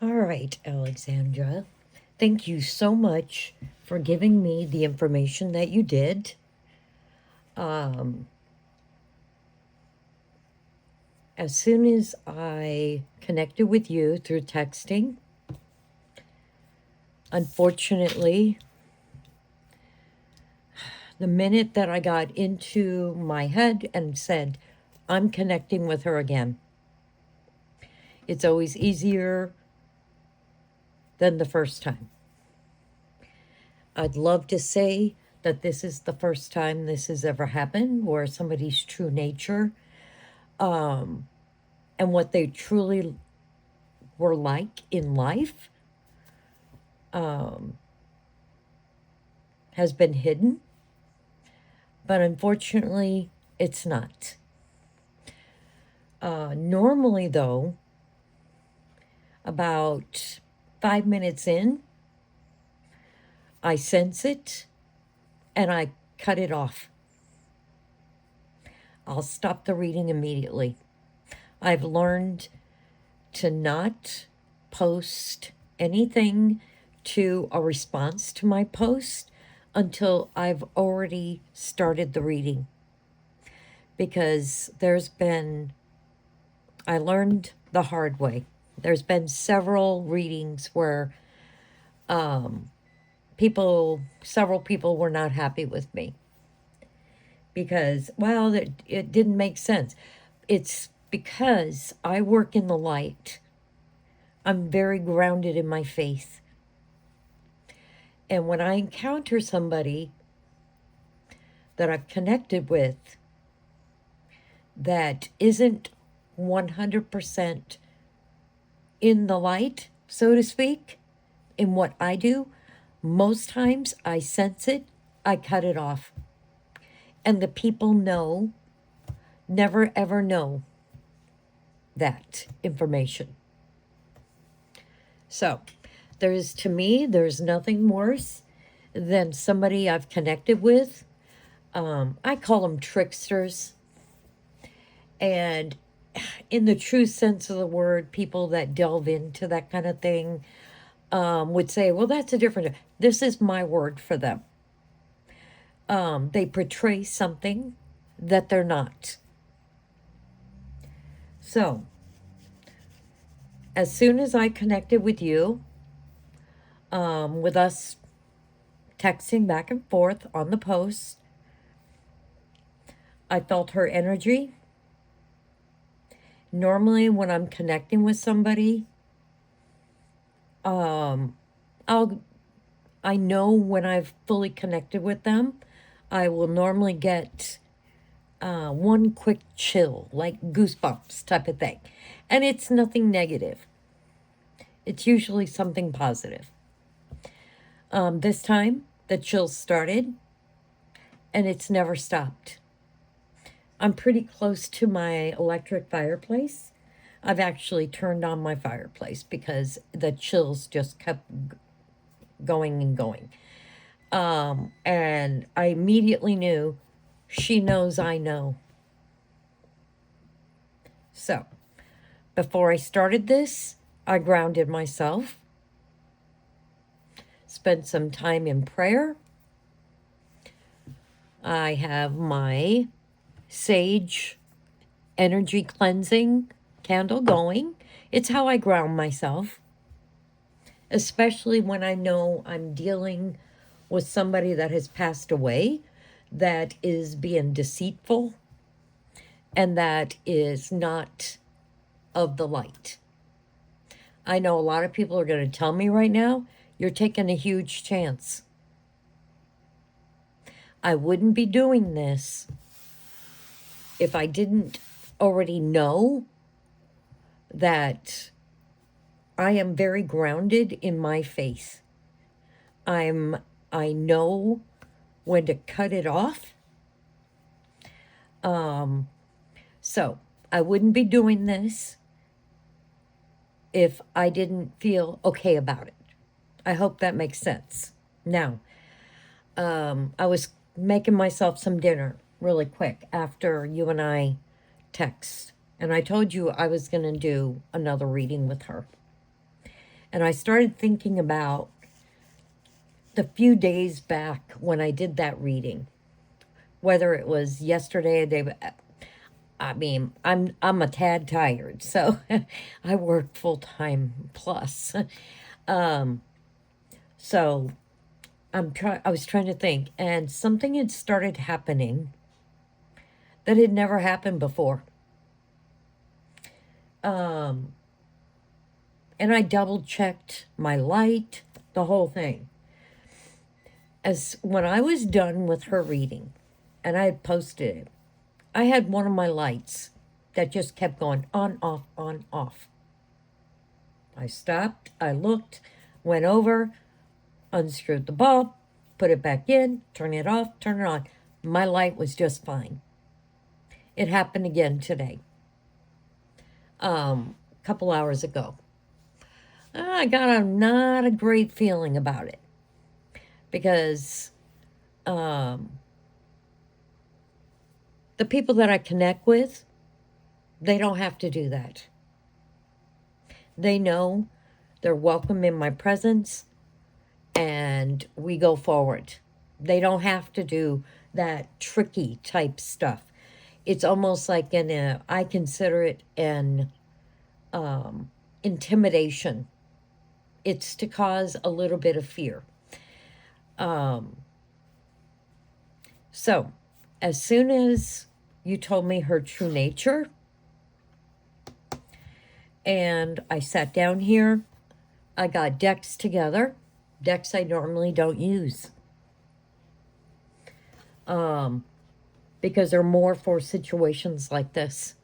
All right, Alexandra. Thank you so much for giving me the information that you did. Um, as soon as I connected with you through texting, unfortunately, the minute that I got into my head and said, I'm connecting with her again, it's always easier than the first time. I'd love to say that this is the first time this has ever happened where somebody's true nature um, and what they truly were like in life um, has been hidden. But unfortunately, it's not. Normally, though, about 5 minutes in, I sense it and I cut it off. I'll stop the reading immediately. I've learned to not post anything to a response to my post until I've already started the reading. Because I learned the hard way. There's been several readings where um, several people were not happy with me because, well, it didn't make sense. It's because I work in the light. I'm very grounded in my faith. And when I encounter somebody that I've connected with that isn't 100% in the light, so to speak, in what I do, most times I sense it, I cut it off. And the people never ever know that information. So, to me, there's nothing worse than somebody I've connected with. I call them tricksters. And in the true sense of the word, people that delve into that kind of thing would say, well, that's a different. This is my word for them. They portray something that they're not. So, as soon as I connected with you, with us texting back and forth on the post, I felt her energy. Normally, when I'm connecting with somebody, um, I know when I've fully connected with them, I will normally get one quick chill, like goosebumps type of thing. And it's nothing negative. It's usually something positive. This time, the chills started, and it's never stopped. I'm pretty close to my electric fireplace. I've actually turned on my fireplace because the chills just kept going and going. And I immediately knew she knows I know. So, before I started this, I grounded myself, spent some time in prayer. I have my sage energy cleansing candle going. It's how I ground myself, especially when I know I'm dealing with somebody that has passed away, that is being deceitful, and that is not of the light. I know a lot of people are going to tell me right now, you're taking a huge chance. I wouldn't be doing this if I didn't already know that I am very grounded in my faith. I know when to cut it off. So I wouldn't be doing this if I didn't feel okay about it. I hope that makes sense. Now, I was making myself some dinner really quick after you and I text. And I told you I was going to do another reading with her. And I started thinking about the few days back when I did that reading, whether it was yesterday, a day. I mean, I'm a tad tired, so I work full time plus. Um, so I was trying to think, and something had started happening that had never happened before. Um, and I double checked my light, the whole thing. As when I was done with her reading, and I had posted it, I had one of my lights that just kept going on, off, on, off. I stopped, I looked, went over, unscrewed the bulb, put it back in, turn it off, turn it on. My light was just fine. It happened again today, a couple hours ago. I got not a great feeling about it because um, the people that I connect with, they don't have to do that. They know they're welcome in my presence and we go forward. They don't have to do that tricky type stuff. It's almost like I consider it an intimidation. It's to cause a little bit of fear. Um, so, as soon as you told me her true nature, and I sat down here, I got decks together, decks I normally don't use, um, because they're more for situations like this.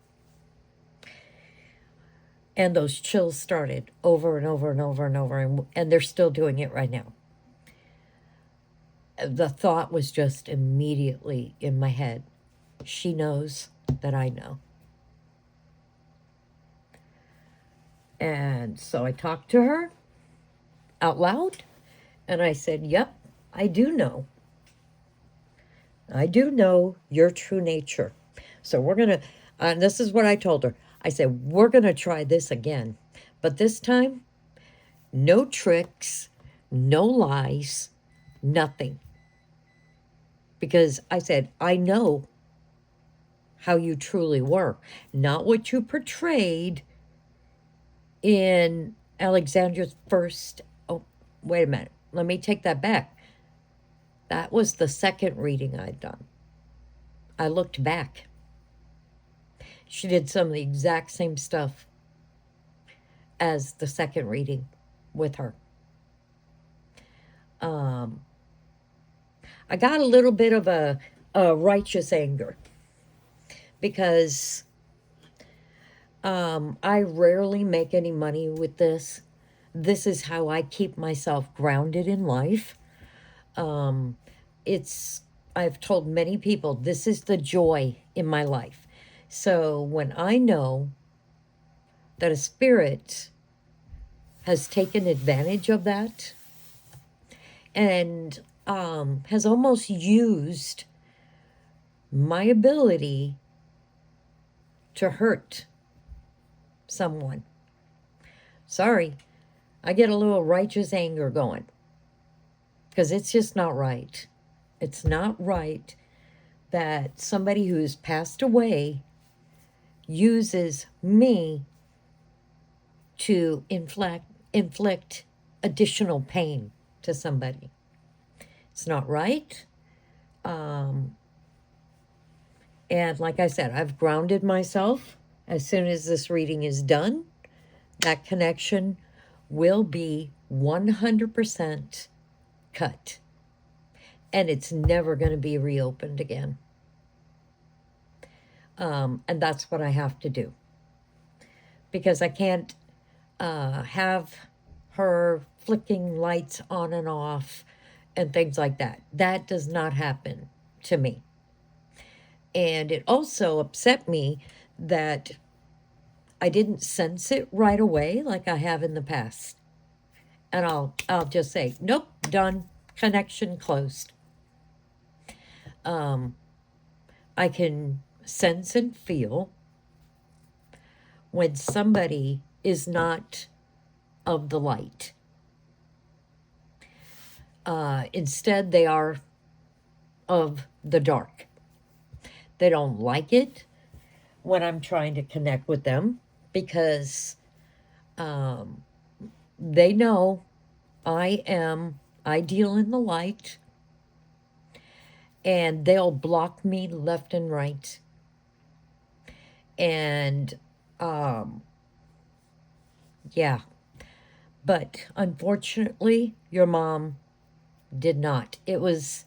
And those chills started over and over and over and over, and they're still doing it right now. The thought was just immediately in my head. She knows that I know. And so I talked to her out loud and I said, yep, I do know. I do know your true nature. So we're going to, and this is what I told her. I said, we're going to try this again. But this time, no tricks, no lies, nothing. Because I said, I know how you truly were, not what you portrayed in Alexandra's first. Oh, wait a minute. Let me take that back. That was the second reading I'd done. I looked back. She did some of the exact same stuff as the second reading with her. I got a little bit of a righteous anger because I rarely make any money with this. This is how I keep myself grounded in life. It's I've told many people this is the joy in my life. So when I know that a spirit has taken advantage of that and has almost used my ability to hurt someone. Sorry, I get a little righteous anger going because it's just not right. It's not right that somebody who's passed away uses me to inflict additional pain to somebody. It's not right. And like I said, I've grounded myself. As soon as this reading is done, that connection will be 100% cut. And it's never going to be reopened again. And that's what I have to do. Because I can't have her flicking lights on and off and things like that. That does not happen to me. And it also upset me that I didn't sense it right away like I have in the past. And I'll just say, nope, done, connection closed. I can sense and feel when somebody is not of the light. Instead, they are of the dark. They don't like it when I'm trying to connect with them because they know I deal in the light, and they'll block me left and right. And yeah, but unfortunately, your mom did not. It was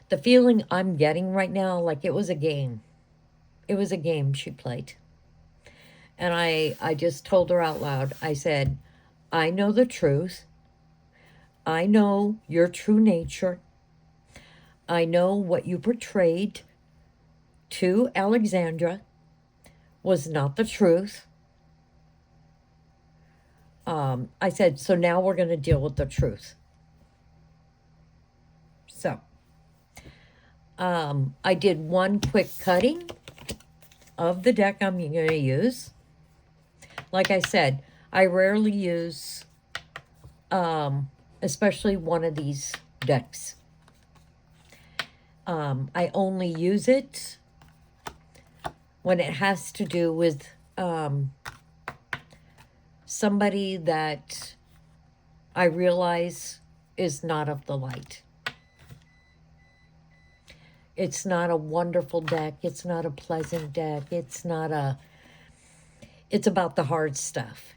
the feeling I'm getting right now, like it was a game. It was a game she played. And I just told her out loud, I said, I know the truth. I know your true nature. I know what you portrayed to Alexandra was not the truth. I said, so now we're going to deal with the truth. So, I did one quick cutting of the deck I'm going to use. Like I said, I rarely use, especially one of these decks. I only use it when it has to do with somebody that I realize is not of the light. It's not a wonderful deck. It's not a pleasant deck. It's about the hard stuff.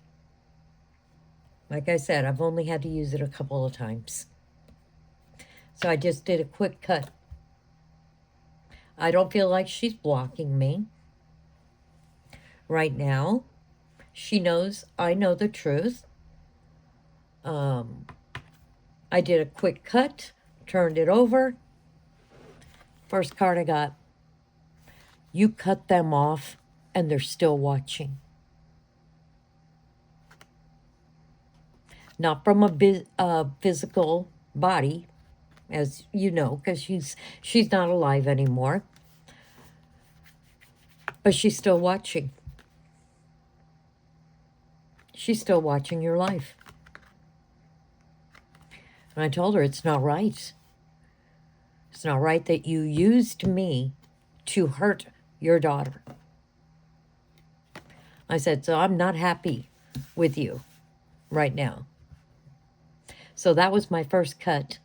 Like I said, I've only had to use it a couple of times. So I just did a quick cut. I don't feel like she's blocking me right now. She knows I know the truth. I did a quick cut, turned it over. First card I got, you cut them off and they're still watching. Not from a physical body, as you know, because she's not alive anymore. But she's still watching. She's still watching your life. And I told her it's not right. It's not right that you used me to hurt your daughter. I said, so I'm not happy with you right now. So that was my first cut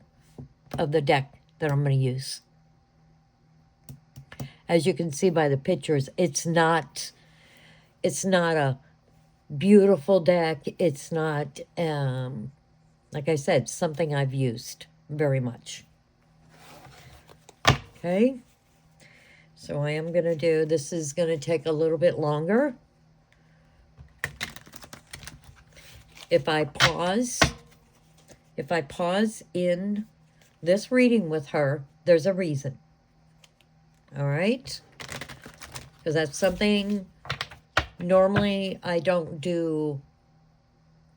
of the deck that I'm going to use. As you can see by the pictures, it's not a beautiful deck. It's not, like I said, something I've used very much. Okay. So I am going to do, this is going to take a little bit longer. If I pause in this reading with her, there's a reason. All right? Because that's something, normally I don't do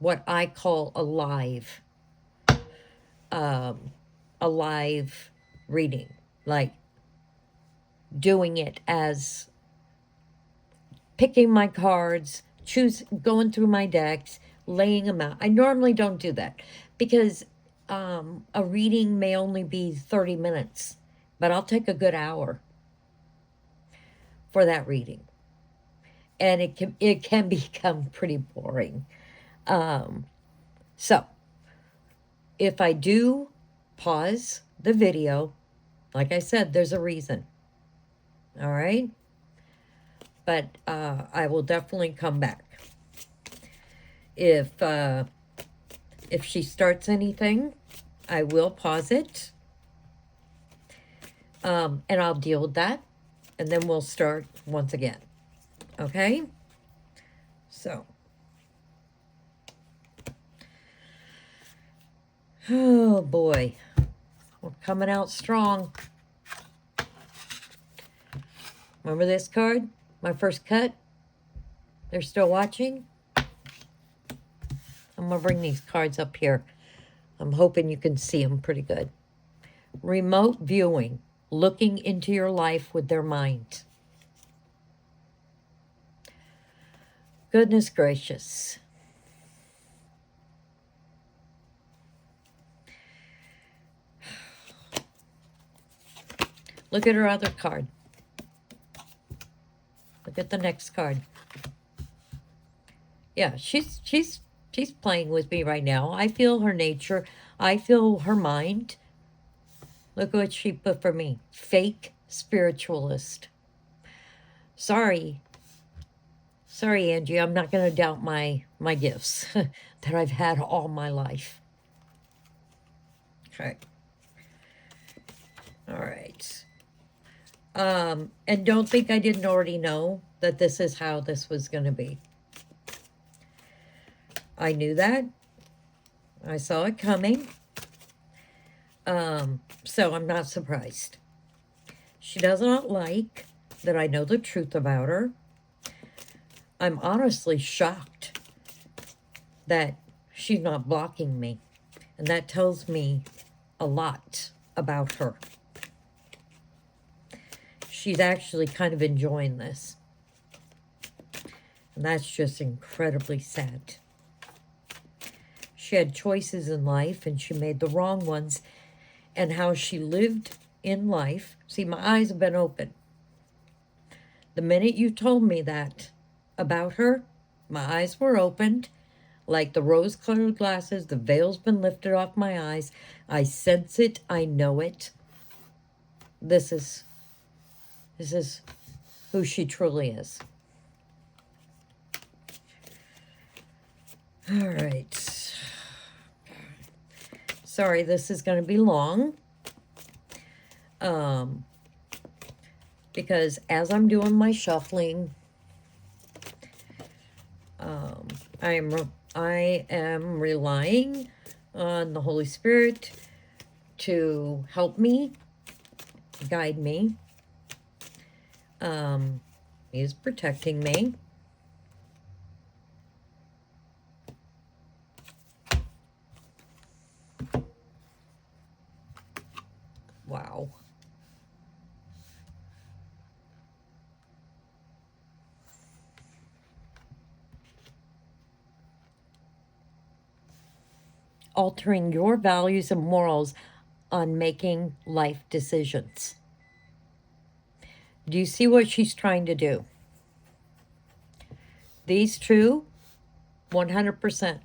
what I call a live reading. Like doing it as picking my cards, going through my decks, laying them out. I normally don't do that because a reading may only be 30 minutes, but I'll take a good hour for that reading. And it can become pretty boring. So if I do pause the video, like I said, there's a reason. All right? But I will definitely come back. If she starts anything, I will pause it. And I'll deal with that. And then we'll start once again. Okay? So. Oh, boy. We're coming out strong. Remember this card? My first cut? They're still watching? I'm going to bring these cards up here. I'm hoping you can see them pretty good. Remote viewing. Looking into your life with their mind. Goodness gracious. Look at her other card. Look at the next card. Yeah, she's playing with me right now. I feel her nature. I feel her mind. Look what she put for me. Fake spiritualist. Sorry. Sorry, Angie. I'm not going to doubt my gifts that I've had all my life. Okay. All right. And don't think I didn't already know that this is how this was going to be. I knew that. I saw it coming. So I'm not surprised. She does not like that I know the truth about her. I'm honestly shocked that she's not blocking me. And that tells me a lot about her. She's actually kind of enjoying this. And that's just incredibly sad. She had choices in life and she made the wrong ones. And how she lived in life. See, my eyes have been open. The minute you told me that about her, my eyes were opened. Like the rose-colored glasses, the veil's been lifted off my eyes. I sense it. I know it. This is who she truly is. All right. Sorry, this is going to be long. Because as I'm doing my shuffling, I am relying on the Holy Spirit to help me, guide me. He is protecting me. Wow. Altering your values and morals on making life decisions. Do you see what she's trying to do? These two, 100%.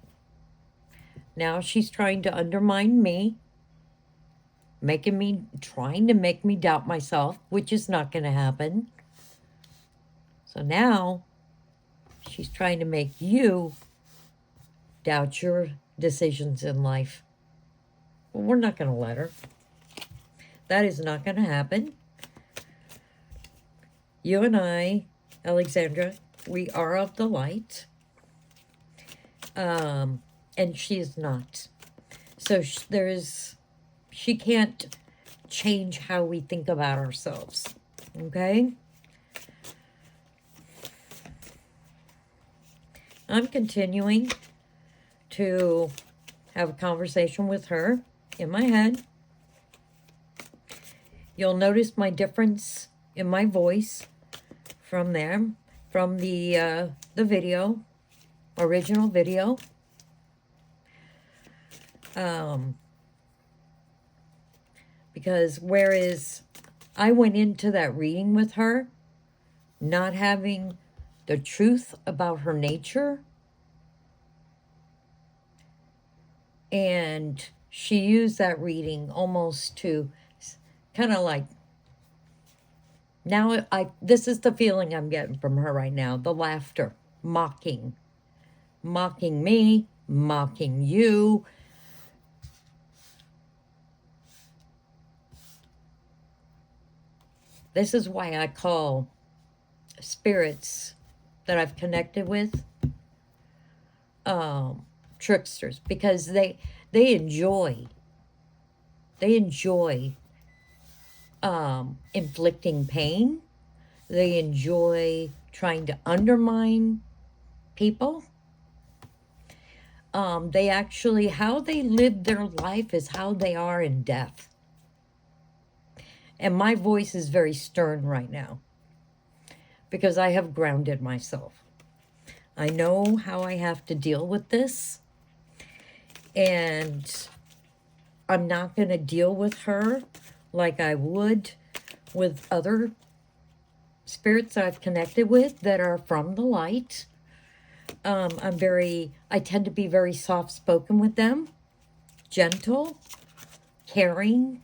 Now she's trying to undermine me, trying to make me doubt myself, which is not going to happen. So now she's trying to make you doubt your decisions in life. Well, we're not going to let her. That is not going to happen. You and I, Alexandra, we are of the light. And she is not. So she can't change how we think about ourselves. Okay? I'm continuing to have a conversation with her in my head. You'll notice my difference in my voice from the video, original video. Because whereas I went into that reading with her, not having the truth about her nature, and she used that reading almost to kind of like, now this is the feeling I'm getting from her right now, the laughter, mocking me, mocking you. This is why I call spirits that I've connected with tricksters, because they enjoy inflicting pain. They enjoy trying to undermine people. They actually, how they live their life is how they are in death. And my voice is very stern right now because I have grounded myself. I know how I have to deal with this, and I'm not going to deal with her like I would with other spirits I've connected with that are from the light. I tend to be very soft-spoken with them, gentle, caring,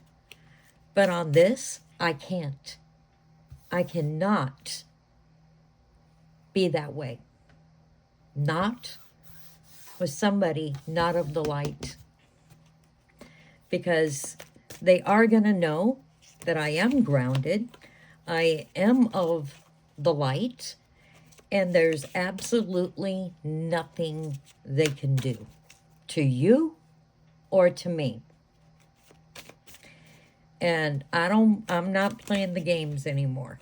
but on this, I can't. I cannot be that way. Not with somebody not of the light. Because they are going to know that I am grounded. I am of the light. And there's absolutely nothing they can do to you or to me. And I'm not playing the games anymore.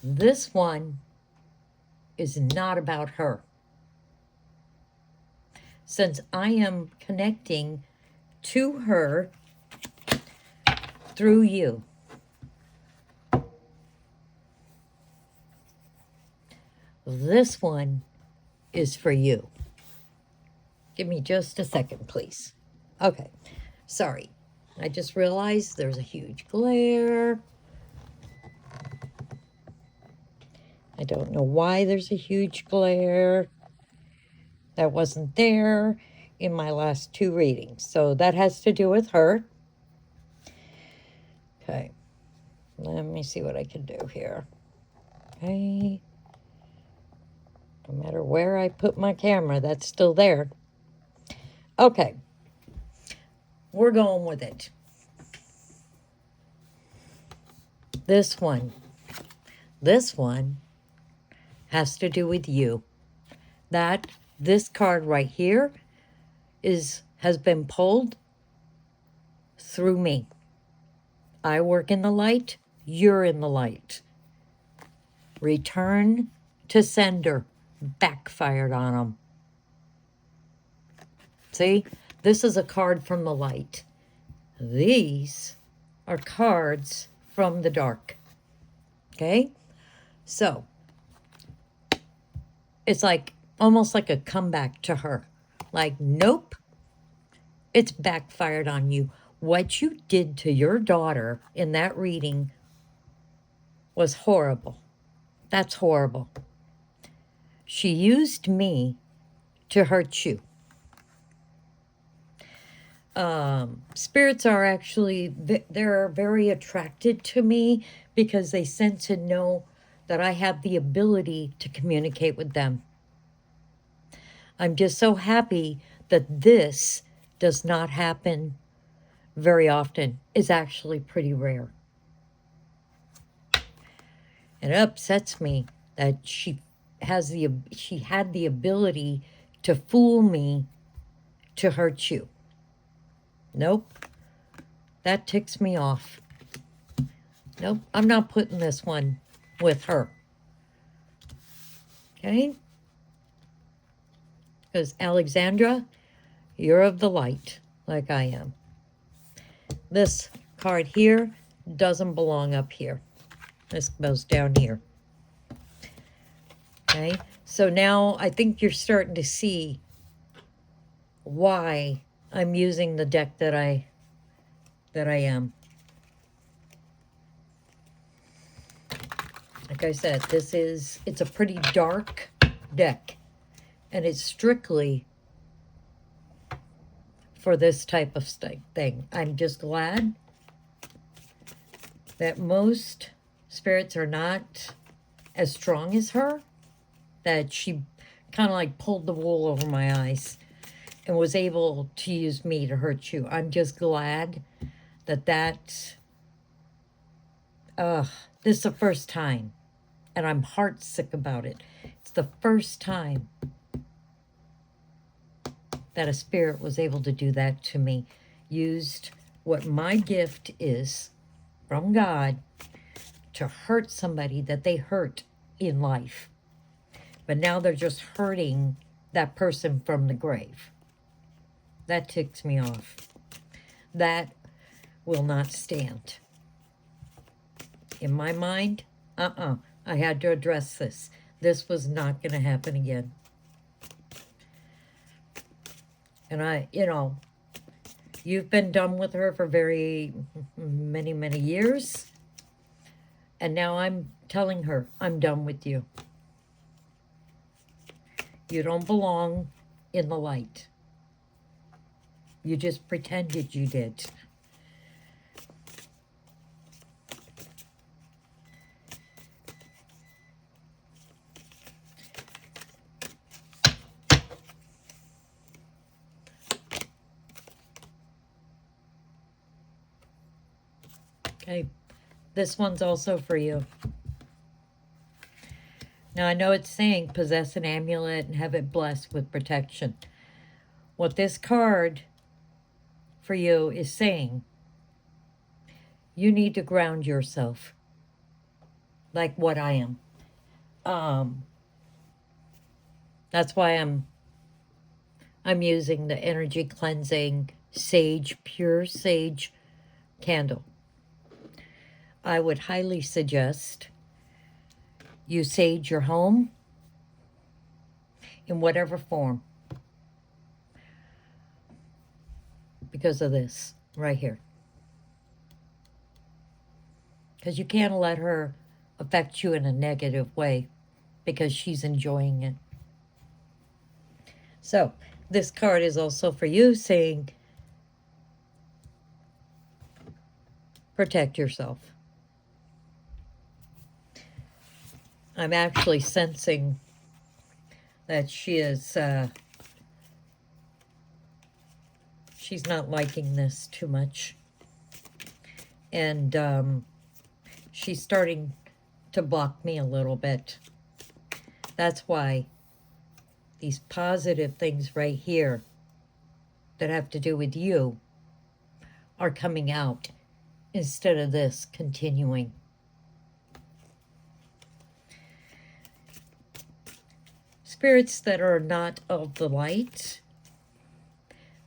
This one is not about her. Since I am connecting to her through you. This one is for you. Give me just a second, please. Okay, sorry. I just realized there's a huge glare. I don't know why there's a huge glare. That wasn't there in my last two readings. So that has to do with her. Okay, let me see what I can do here. Okay. No matter where I put my camera, that's still there. Okay. We're going with it. This one has to do with you. This card right here has been pulled through me. I work in the light, you're in the light. Return to sender. Backfired on them. See? This is a card from the light. These are cards from the dark. Okay? So, it's like almost like a comeback to her. Like, nope, it's backfired on you. What you did to your daughter in that reading was horrible. That's horrible. She used me to hurt you. Spirits are actually, they're very attracted to me because they sense and know that I have the ability to communicate with them. I'm just so happy that this does not happen very often. It's actually pretty rare. It upsets me that she had the ability to fool me to hurt you. Nope. That ticks me off. Nope, I'm not putting this one with her. Okay? Because Alexandra, you're of the light, like I am. This card here doesn't belong up here. This goes down here. Okay? So now I think you're starting to see why I'm using the deck that I am. Like I said, it's a pretty dark deck. And it's strictly for this type of thing. I'm just glad that most spirits are not as strong as her, that she kind of like pulled the wool over my eyes and was able to use me to hurt you. I'm just glad that this is the first time, and I'm heartsick about it. It's the first time that a spirit was able to do that to me. Used what my gift is from God to hurt somebody that they hurt in life. But now they're just hurting that person from the grave. That ticks me off. That will not stand. In my mind, I had to address this. This was not going to happen again. And you've been done with her for very many, many years. And now I'm telling her, I'm done with you. You don't belong in the light. You just pretended you did. Okay, this one's also for you. Now, I know it's saying possess an amulet and have it blessed with protection. What this card for you is saying, you need to ground yourself, like what I am. That's why I'm using the energy cleansing sage, pure sage candle. I would highly suggest you sage your home in whatever form because of this right here. Because you can't let her affect you in a negative way because she's enjoying it. So this card is also for you, saying protect yourself. I'm actually sensing that she's not liking this too much. And she's starting to block me a little bit. That's why these positive things right here that have to do with you are coming out instead of this continuing. Spirits that are not of the light,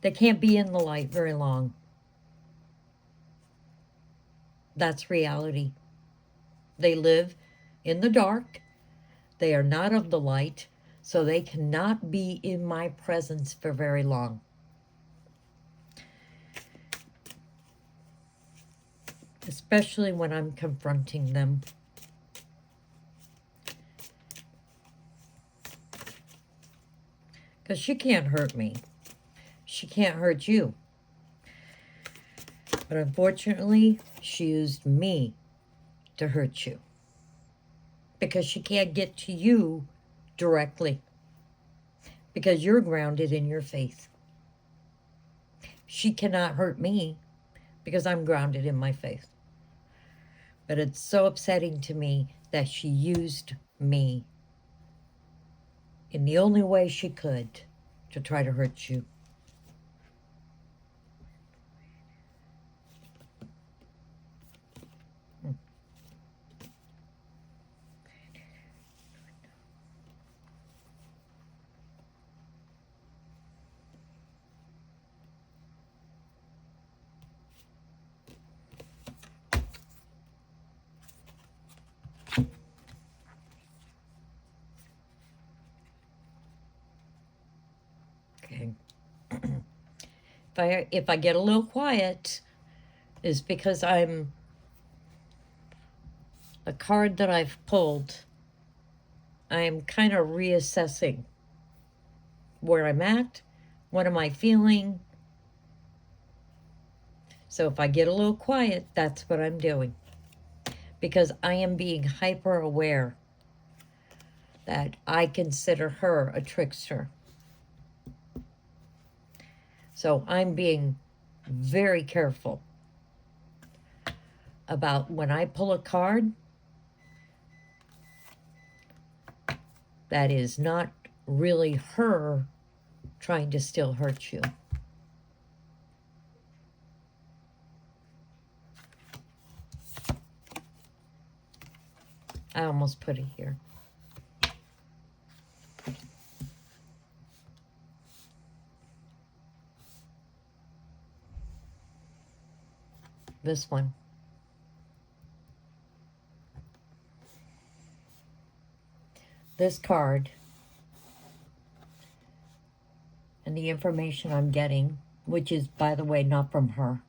they can't be in the light very long. That's reality. They live in the dark. They are not of the light, so they cannot be in my presence for very long. Especially when I'm confronting them. Because she can't hurt me. She can't hurt you. But unfortunately, she used me to hurt you. Because she can't get to you directly. Because you're grounded in your faith. She cannot hurt me because I'm grounded in my faith. But it's so upsetting to me that she used me in the only way she could to try to hurt you. Okay. If I get a little quiet, is because the card that I've pulled, I'm kind of reassessing where I'm at, what am I feeling. So if I get a little quiet, that's what I'm doing. Because I am being hyper aware that I consider her a trickster. So I'm being very careful about when I pull a card that is not really her trying to still hurt you. I almost put it here. This one. this card and the information I'm getting, which is, by the way, not from her.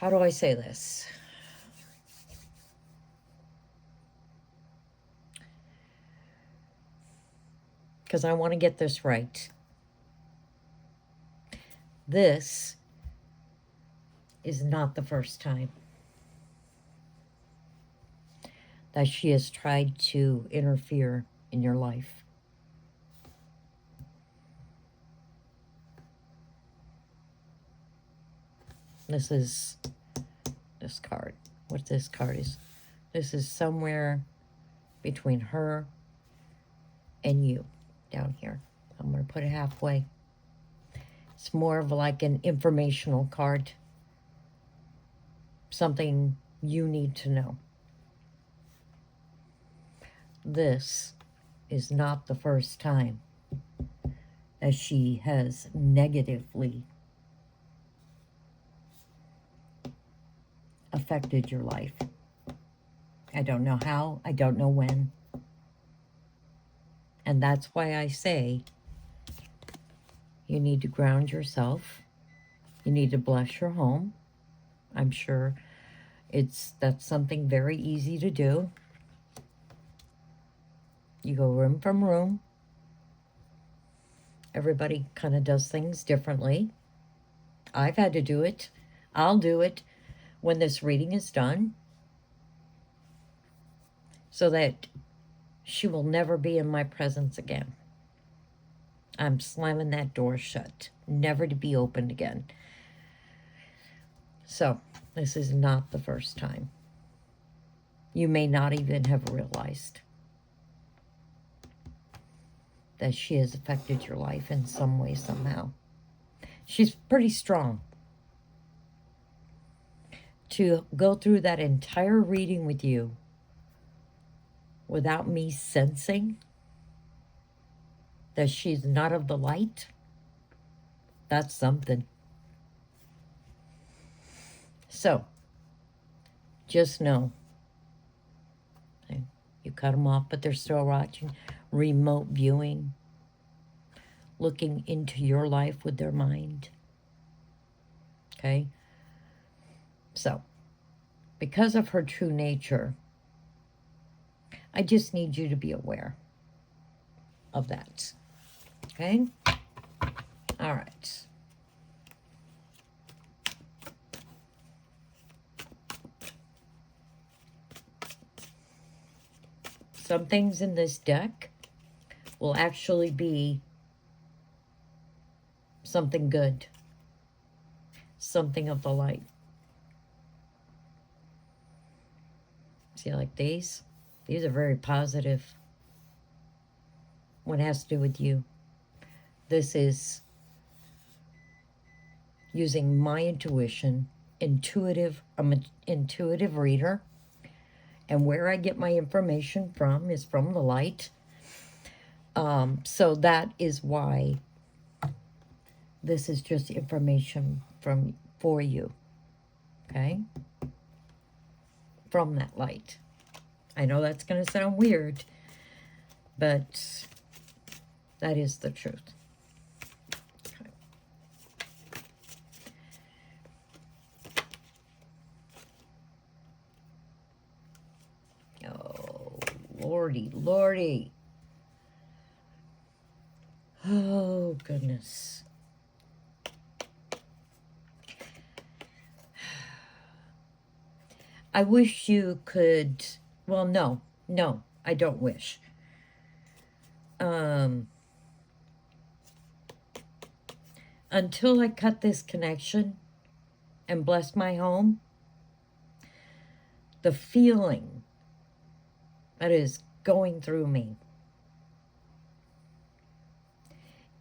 How do I say this? Because I want to get this right. This is not the first time that she has tried to interfere in your life. This is this card. What this card is. This is somewhere between her and you down here. I'm going to put it halfway. It's more of like an informational card. Something you need to know. This is not the first time that she has negatively affected your life. I don't know how, I don't know when. And that's why I say you need to ground yourself. You need to bless your home. I'm sure that's something very easy to do. You go room from room. Everybody kind of does things differently. I've had to do it. I'll do it when this reading is done, so that she will never be in my presence again. I'm slamming that door shut, never to be opened again. So, this is not the first time. You may not even have realized that she has affected your life in some way, somehow. She's pretty strong. To go through that entire reading with you without me sensing that she's not of the light, that's something. So, just know, you cut them off, but they're still watching. Remote viewing, looking into your life with their mind. Okay? So, because of her true nature, I just need you to be aware of that. Okay? All right. Some things in this deck will actually be something good, something of the light. See, like these are very positive. What has to do with you. This is using my intuition, intuitive. I'm an intuitive reader. And where I get my information from is from the light. So that is why this is just information for you. Okay? From that light. I know that's going to sound weird, but that is the truth. Okay. Oh, Lordy, Lordy. Oh, goodness. I wish you could, well, no, I don't wish. Until I cut this connection and bless my home, the feeling that is going through me,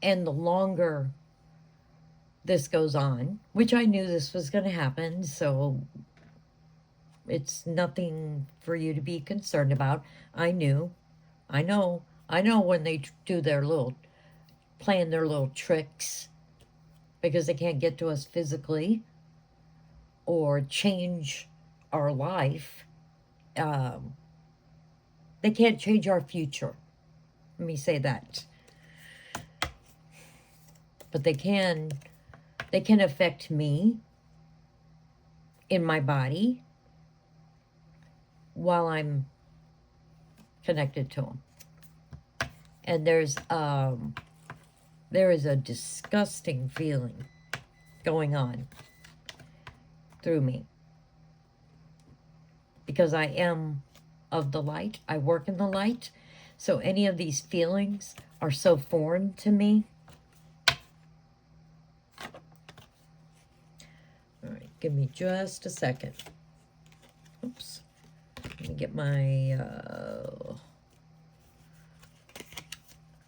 and the longer this goes on, which I knew this was going to happen, so it's nothing for you to be concerned about. I know when they do their playing their little tricks, because they can't get to us physically. or change our life. Um, they can't change our future. Let me say that. But they can affect me in my body while I'm connected to them. And there is a disgusting feeling going on through me because I am of the light. I work in the light. So any of these feelings are so foreign to me. All right, give me just a second. Oops. Let me get my,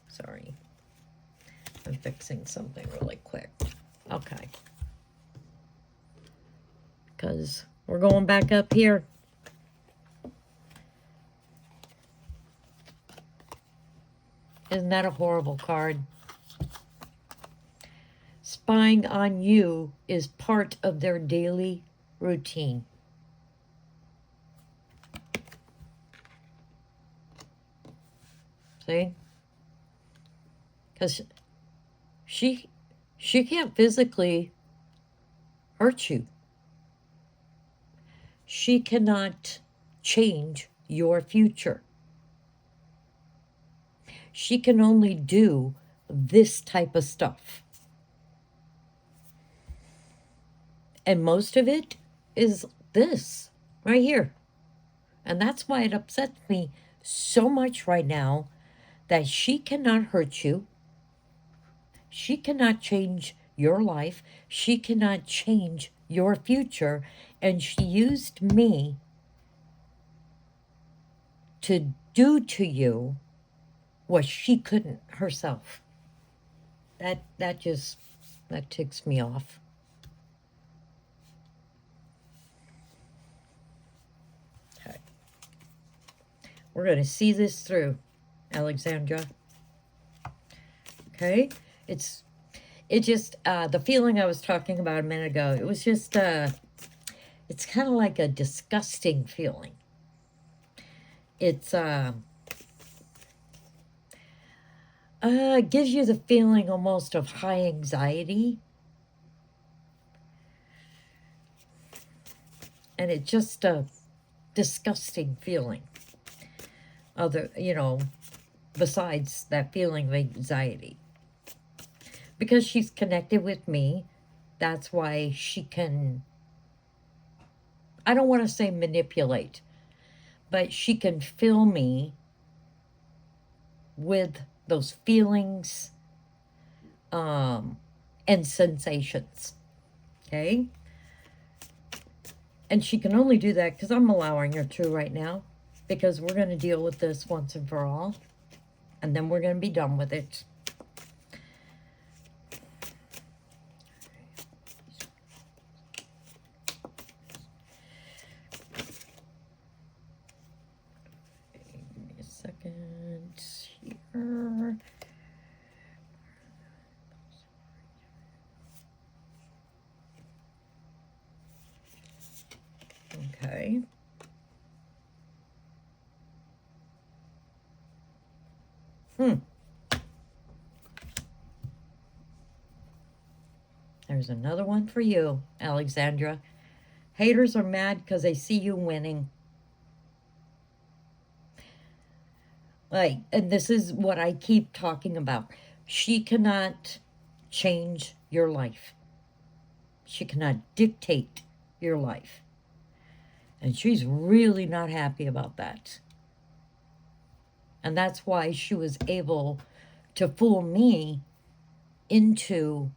sorry. I'm fixing something really quick. Okay. Because we're going back up here. Isn't that a horrible card? Spying on you is part of their daily routine. See? Because she can't physically hurt you. She cannot change your future. She can only do this type of stuff. And most of it is this right here. And that's why it upsets me so much right now that she cannot hurt you. She cannot change your life. She cannot change your future. And she used me to do to you what she couldn't herself. That ticks me off. Okay. We're going to see this through, Alexandra. Okay? It just, the feeling I was talking about a minute ago, it was just, it's kind of like a disgusting feeling. It's, gives you the feeling almost of high anxiety. And it's just a disgusting feeling. Besides that feeling of anxiety. Because she's connected with me, that's why she can, I don't want to say manipulate, but she can fill me with those feelings and sensations. Okay? And she can only do that because I'm allowing her to right now. Because we're going to deal with this once and for all. And then we're going to be done with it. Give me a second here. Okay. There's another one for you, Alexandra. Haters are mad because they see you winning. And this is what I keep talking about. She cannot change your life. She cannot dictate your life. And she's really not happy about that. And that's why she was able to fool me into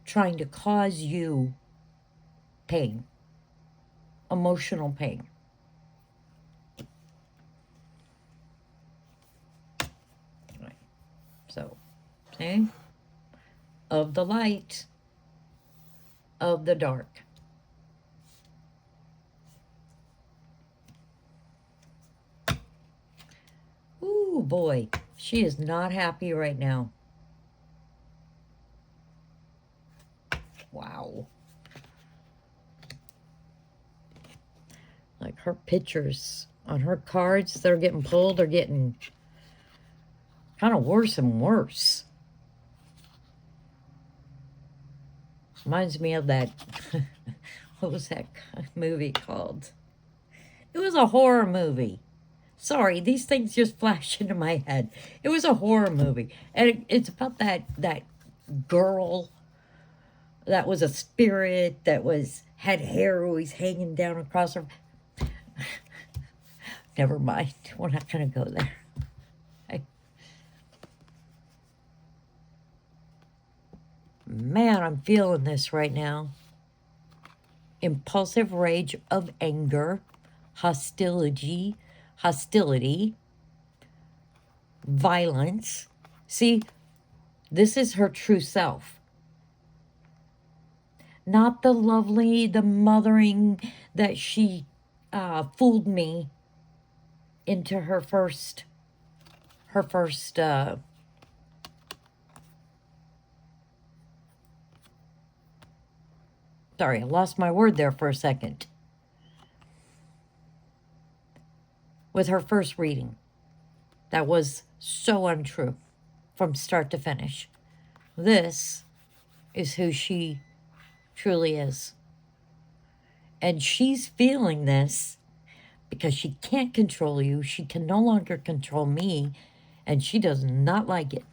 trying to cause you pain, emotional pain. Right. So, see? Of the light, of the dark. Ooh, boy. She is not happy right now. Wow. her pictures on her cards that are getting pulled are getting kind of worse and worse. Reminds me of that, what was that movie called? It was a horror movie. Sorry, these things just flash into my head. It was a horror movie. And it's about that girl that was a spirit that had hair always hanging down across her. Never mind. We're not going to go there. Man, I'm feeling this right now. Impulsive rage of anger, hostility, violence. See, this is her true self. Not the lovely, the mothering that she fooled me into her first sorry, I lost my word there for a second. With her first reading. That was so untrue from start to finish. This is who she truly is. And she's feeling this because she can't control you. She can no longer control me. And she does not like it.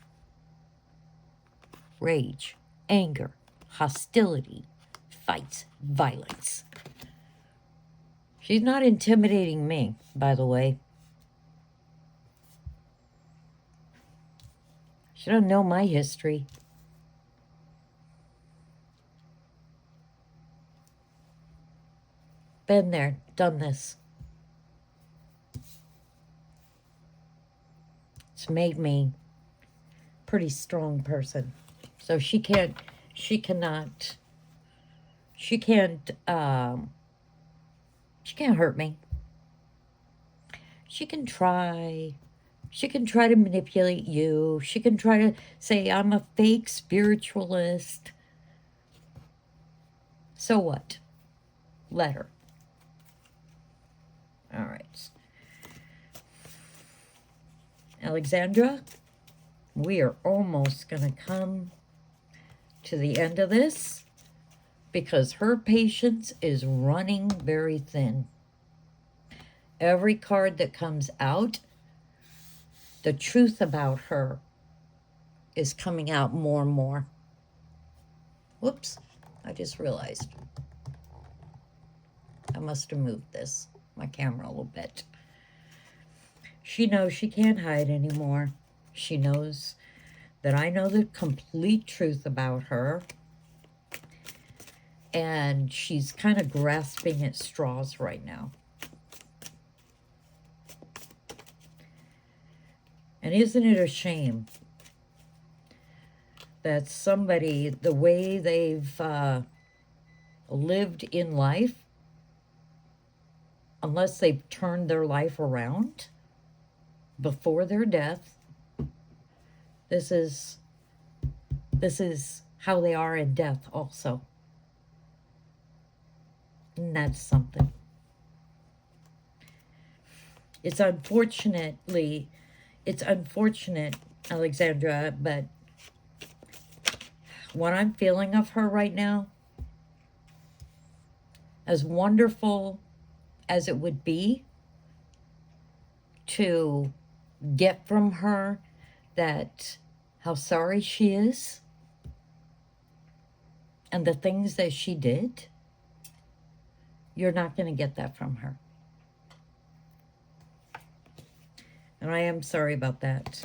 Rage, anger, hostility, fights, violence. She's not intimidating me, by the way. She doesn't know my history. Been there, done this. It's made me a pretty strong person. So she can't hurt me. She can try to manipulate you. She can try to say I'm a fake spiritualist. So what? Let her. All right. Alexandra, we are almost going to come to the end of this because her patience is running very thin. Every card that comes out, the truth about her is coming out more and more. Whoops, I just realized. I must have moved my camera a little bit. She knows she can't hide anymore. She knows that I know the complete truth about her. And she's kind of grasping at straws right now. And isn't it a shame that somebody, the way they've lived in life, unless they've turned their life around before their death, this is how they are in death also. And that's something. It's unfortunate, Alexandra, but what I'm feeling of her right now, as wonderful as it would be to get from her that how sorry she is and the things that she did, you're not going to get that from her. And I am sorry about that.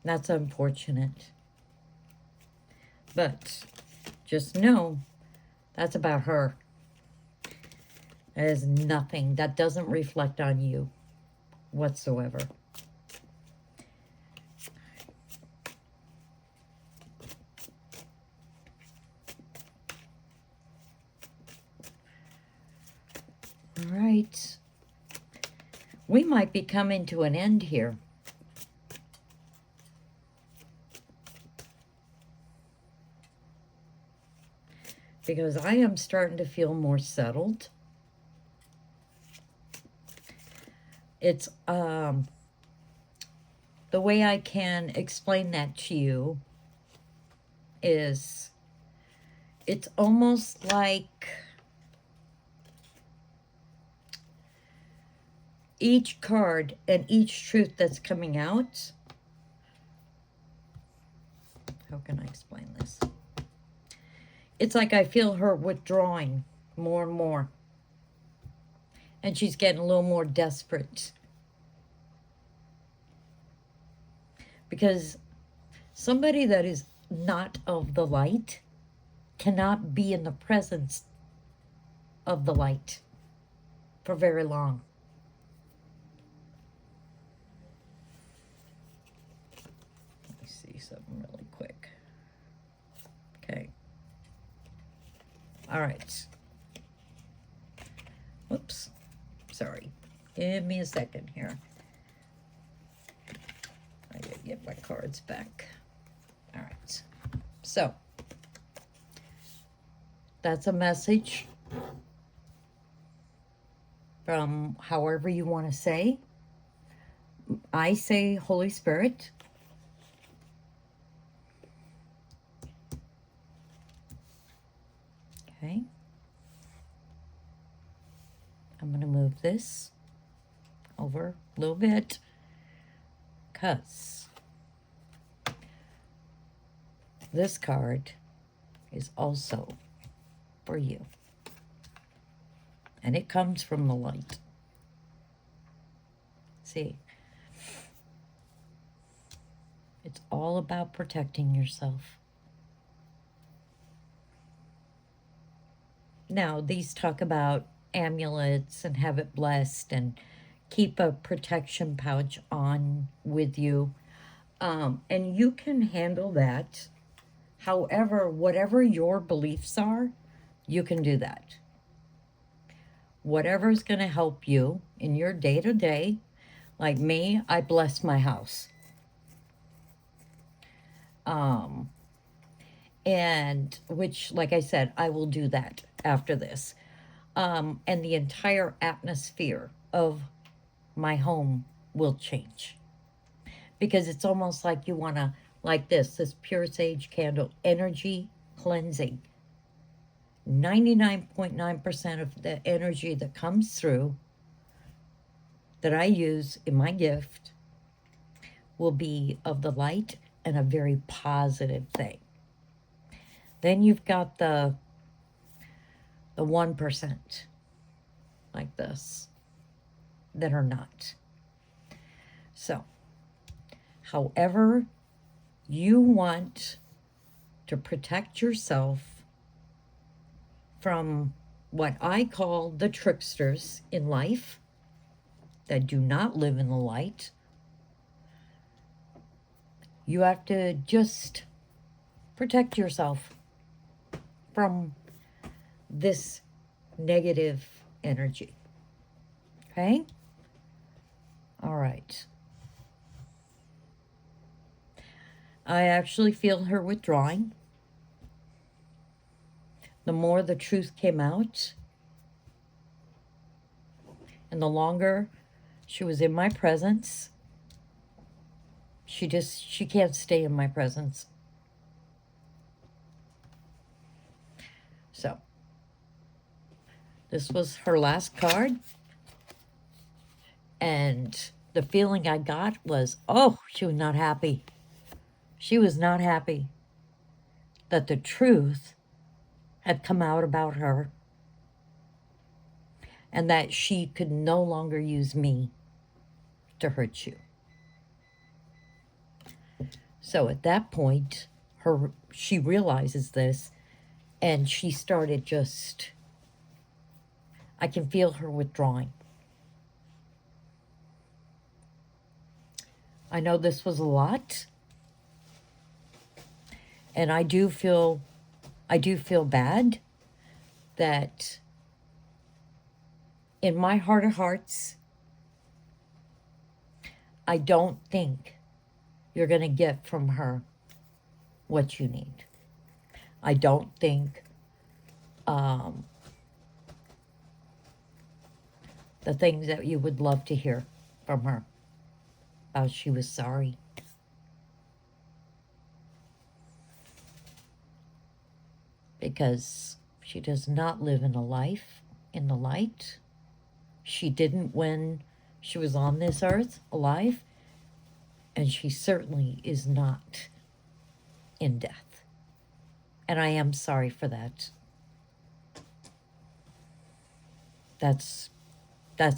That's unfortunate. But just know that's about her. That is nothing. That doesn't reflect on you whatsoever. All right. We might be coming to an end here. because I am starting to feel more settled. It's the way I can explain that to you is it's almost like each card and each truth that's coming out. How can I explain this? It's like I feel her withdrawing more and more. And she's getting a little more desperate. Because somebody that is not of the light cannot be in the presence of the light for very long. Let me see something really quick. Okay. All right. Whoops. Sorry. Give me a second here. I gotta get my cards back. All right. So, that's a message from however you want to say. I say Holy Spirit. Okay. I'm going to move this over a little bit because this card is also for you. And it comes from the light. See, it's all about protecting yourself. Now, these talk about amulets and have it blessed and keep a protection pouch on with you. And you can handle that. However, whatever your beliefs are, you can do that. Whatever's going to help you in your day-to-day. Like me, I bless my house. And which, like I said, I will do that after this. And the entire atmosphere of my home will change. Because it's almost like you want to, like this pure sage candle, energy cleansing. 99.9% of the energy that comes through that I use in my gift will be of the light and a very positive thing. Then you've got the 1%, like this, that are not. So, however you want to protect yourself from what I call the tricksters in life that do not live in the light, you have to just protect yourself from this negative energy. Okay? All right. I actually feel her withdrawing. The more the truth came out, and the longer she was in my presence, she can't stay in my presence. So, this was her last card. And the feeling I got was, oh, she was not happy. She was not happy that the truth had come out about her and that she could no longer use me to hurt you. So at that point, she realizes this, and she started just, I can feel her withdrawing. I know this was a lot, and I do feel bad that in my heart of hearts, I don't think you're going to get from her what you need. I don't think um, the things that you would love to hear from her. How she was sorry. Because she does not live in a life in the light. She didn't when she was on this earth alive, and she certainly is not in death. And I am sorry for that. That's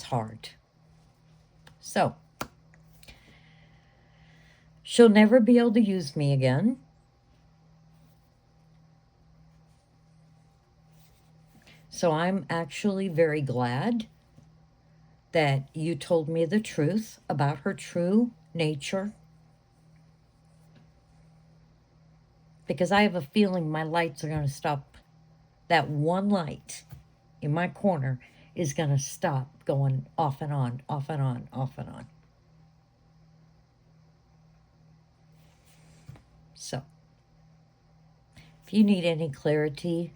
hard. So, she'll never be able to use me again. So I'm actually very glad that you told me the truth about her true nature. Because I have a feeling my lights are going to stop. That one light in my corner is going to stop going off and on, off and on, off and on. So, if you need any clarity,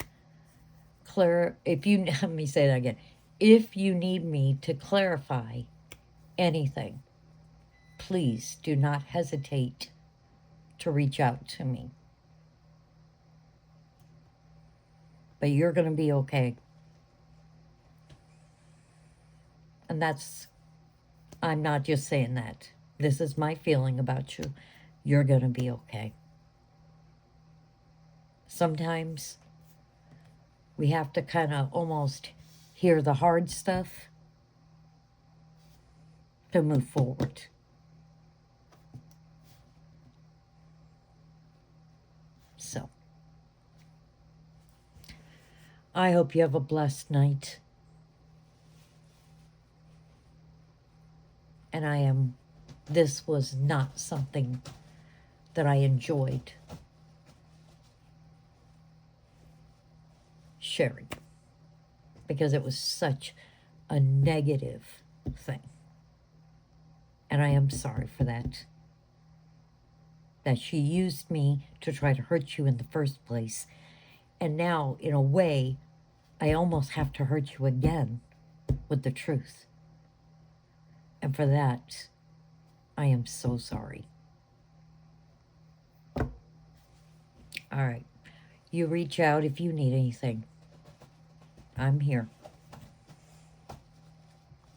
if you, let me say that again. If you need me to clarify anything, please do not hesitate to reach out to me. But you're going to be okay. And that's, I'm not just saying that. This is my feeling about you. You're going to be okay. Sometimes we have to kind of almost hear the hard stuff to move forward. So, I hope you have a blessed night. And this was not something that I enjoyed sharing, because it was such a negative thing. And I am sorry for that. That she used me to try to hurt you in the first place. And now, in a way, I almost have to hurt you again with the truth. And for that, I am so sorry. All right. You reach out if you need anything. I'm here.